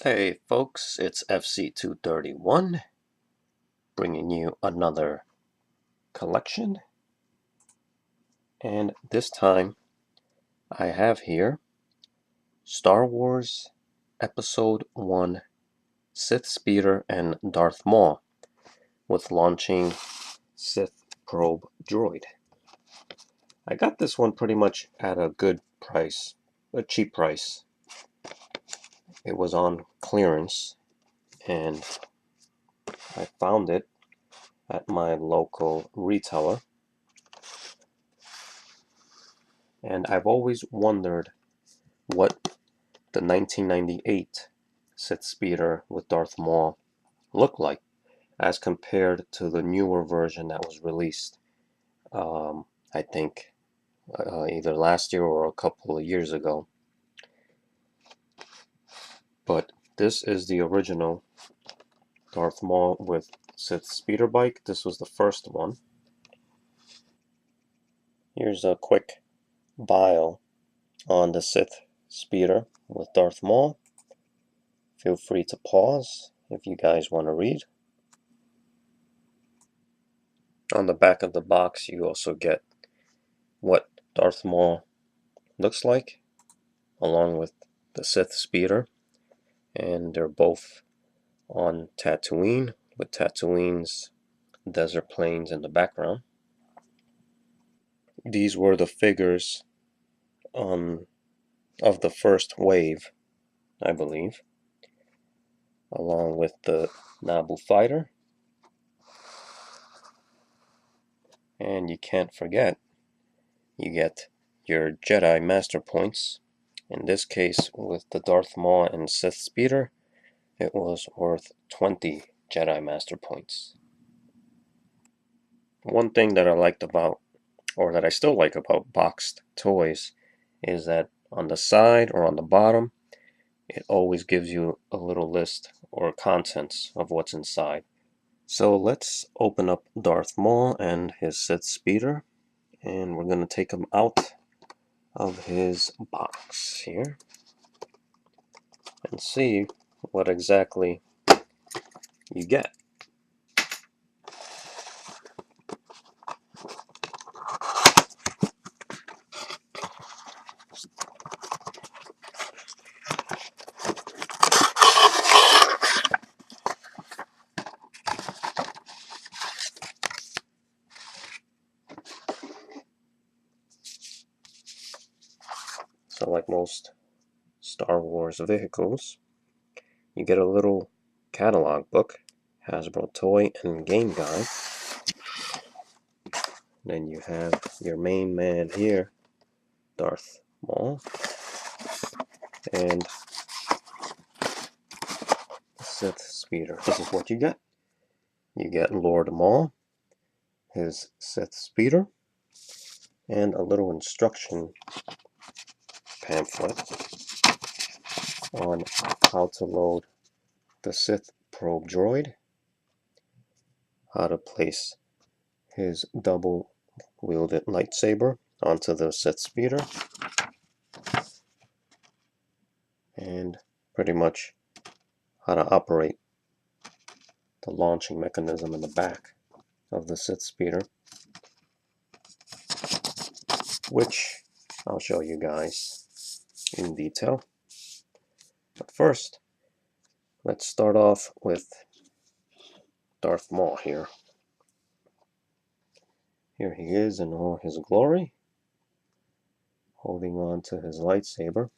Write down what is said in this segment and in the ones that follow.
Hey folks, it's FC231 bringing you another collection, and this time I have here Star Wars Episode 1 Sith Speeder and Darth Maul with launching Sith probe droid. I got this one pretty much at a good price, a cheap price. It was on clearance and I found it at my local retailer. And I've always wondered what the 1998 Sith Speeder with Darth Maul looked like as compared to the newer version that was released, I think, either last year or a couple of years ago. But this is the original Darth Maul with Sith Speeder bike. This was the first one. Here's a quick bio on the Sith Speeder with Darth Maul. Feel free to pause if you guys want to read. On the back of the box, you also get what Darth Maul looks like, along with the Sith Speeder. And they're both on Tatooine, with Tatooine's desert plains in the background. These were the figures of the first wave, I believe, along with the Naboo fighter. And you can't forget, you get your Jedi Master Points. In this case, with the Darth Maul and Sith Speeder, it was worth 20 Jedi Master Points. One thing that I liked about, or that I still like about boxed toys, is that on the side or on the bottom, it always gives you a little list or contents of what's inside. So let's open up Darth Maul and his Sith Speeder, and we're going to take him out of his box here and see what exactly you get. So like most Star Wars vehicles, you get a little catalog book, Hasbro toy and game guide. Then you have your main man here, Darth Maul, and the Sith Speeder. This is what you get. You get Lord Maul, his Sith Speeder, and a little instruction pamphlet on how to load the Sith probe droid, how to place his double-wielded lightsaber onto the Sith Speeder, and pretty much how to operate the launching mechanism in the back of the Sith Speeder, which I'll show you guys in detail. But first, let's start off with Darth Maul here. Here he is in all his glory, holding on to his lightsaber.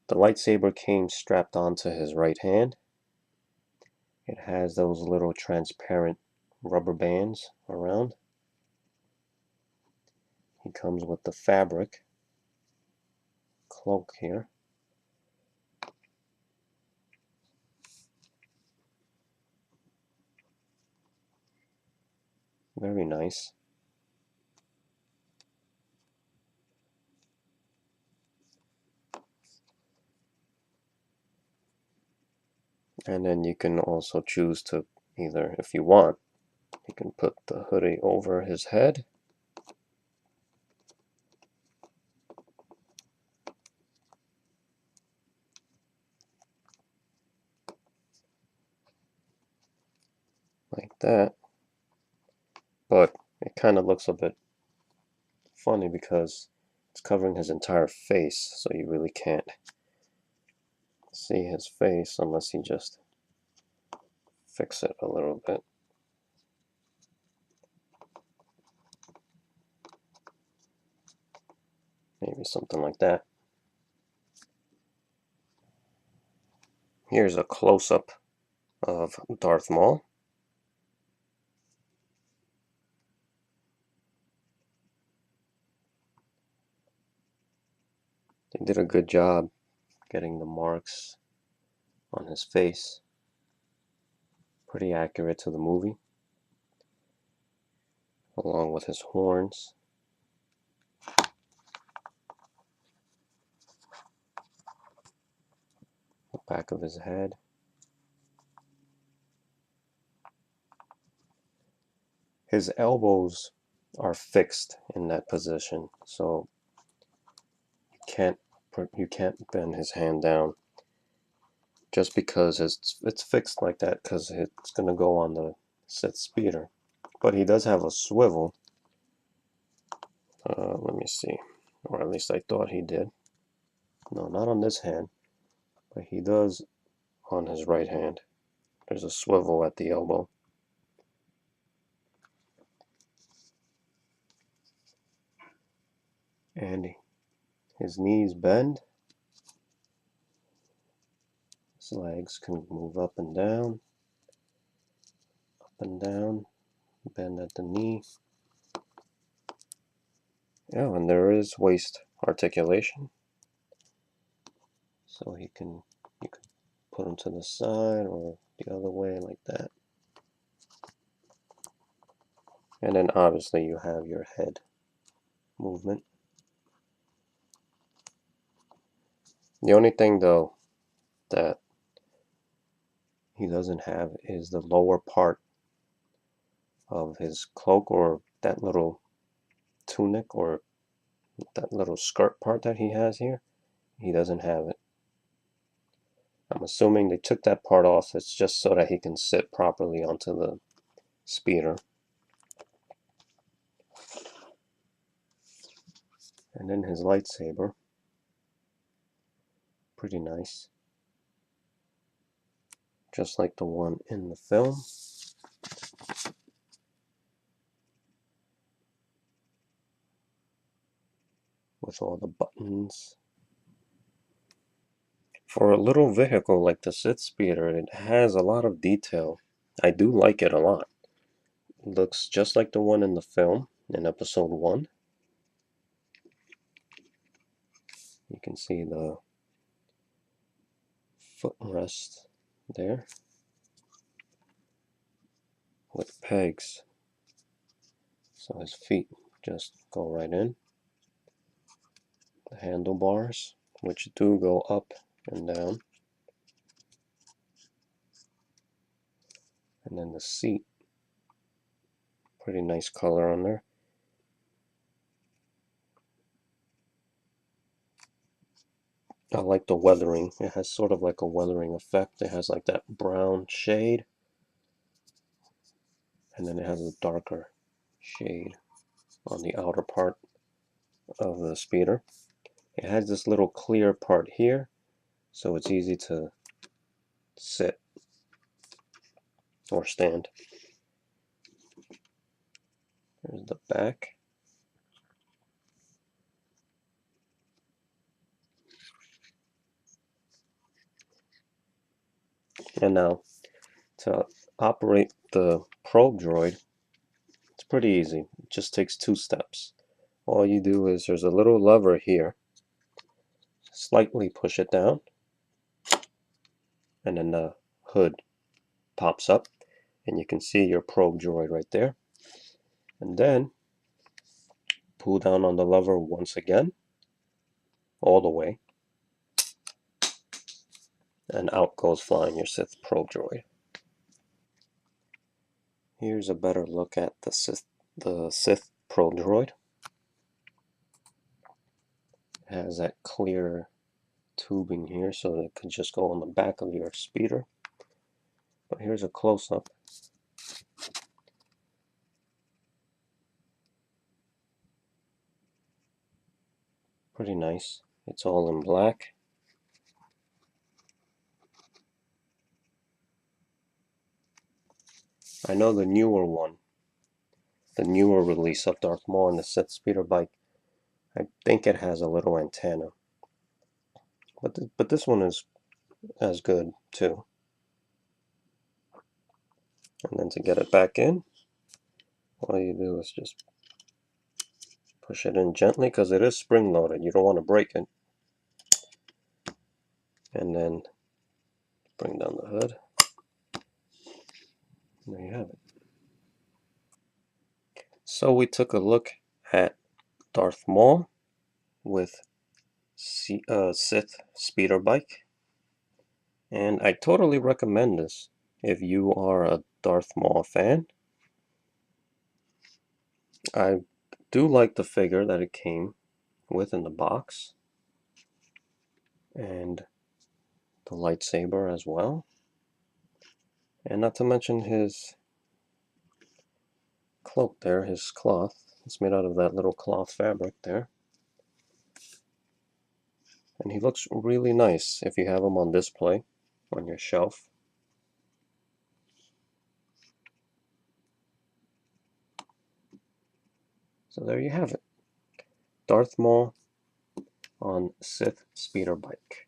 The lightsaber came strapped onto his right hand. It has those little transparent rubber bands around. He comes with the fabric cloak here. Very nice. And then you can also choose to either, if you want, you can put the hoodie over his head. like that. But it kind of looks a bit funny because it's covering his entire face, so you really can't see his face unless you just fix it a little bit. Maybe something like that. Here's a close-up of Darth Maul. They did a good job getting the marks on his face. Pretty accurate to the movie. Along with his horns. The back of his head. His elbows are fixed in that position, so you can't bend his hand down just because it's fixed like that, because it's gonna go on the Sith speeder. But he does have a swivel. Let me see, or at least I thought he did. No, not on this hand, but he does on his right hand. There's a swivel at the elbow. And his knees bend. His legs can move up and down, bend at the knee. Yeah, and there is waist articulation. So you can put him to the side or the other way like that. And then obviously you have your head movement. The only thing though that he doesn't have is the lower part of his cloak, or that little tunic, or that little skirt part that he has here. He doesn't have it. I'm assuming they took that part off. It's just so that he can sit properly onto the speeder. And then his lightsaber. Pretty nice. Just like the one in the film. With all the buttons. For a little vehicle like the Sith speeder, it has a lot of detail. I do like it a lot. It looks just like the one in the film in episode 1. You can see the footrest there with pegs, so his feet just go right in. The handlebars, which do go up and down, and then the seat, pretty nice color on there. I like the weathering. It has sort of like a weathering effect. It has like that brown shade, and then it has a darker shade on the outer part of the speeder. It has this little clear part here, so it's easy to sit or stand. There's the back. And now, to operate the probe droid, it's pretty easy. It just takes 2 steps. All you do is, there's a little lever here. Slightly push it down, and then the hood pops up, and you can see your probe droid right there. And then pull down on the lever once again, all the way, and out goes flying your Sith probe droid. Here's a better look at the Sith probe droid. It has that clear tubing here, so that it could just go on the back of your speeder. But here's a close-up. Pretty nice. It's all in black. I know the newer one, the newer release of Darth Maul and the Sith speeder bike, I think it has a little antenna. But this one is as good too. And then to get it back in, all you do is just push it in gently because it is spring loaded. You don't want to break it. And then bring down the hood. And there you have it. So we took a look at Darth Maul with Sith speeder bike. And I totally recommend this if you are a Darth Maul fan. I do like the figure that it came with in the box. And the lightsaber as well. And not to mention his cloak there, his cloth. It's made out of that little cloth fabric there. And he looks really nice if you have him on display on your shelf. So there you have it. Darth Maul on Sith speeder bike.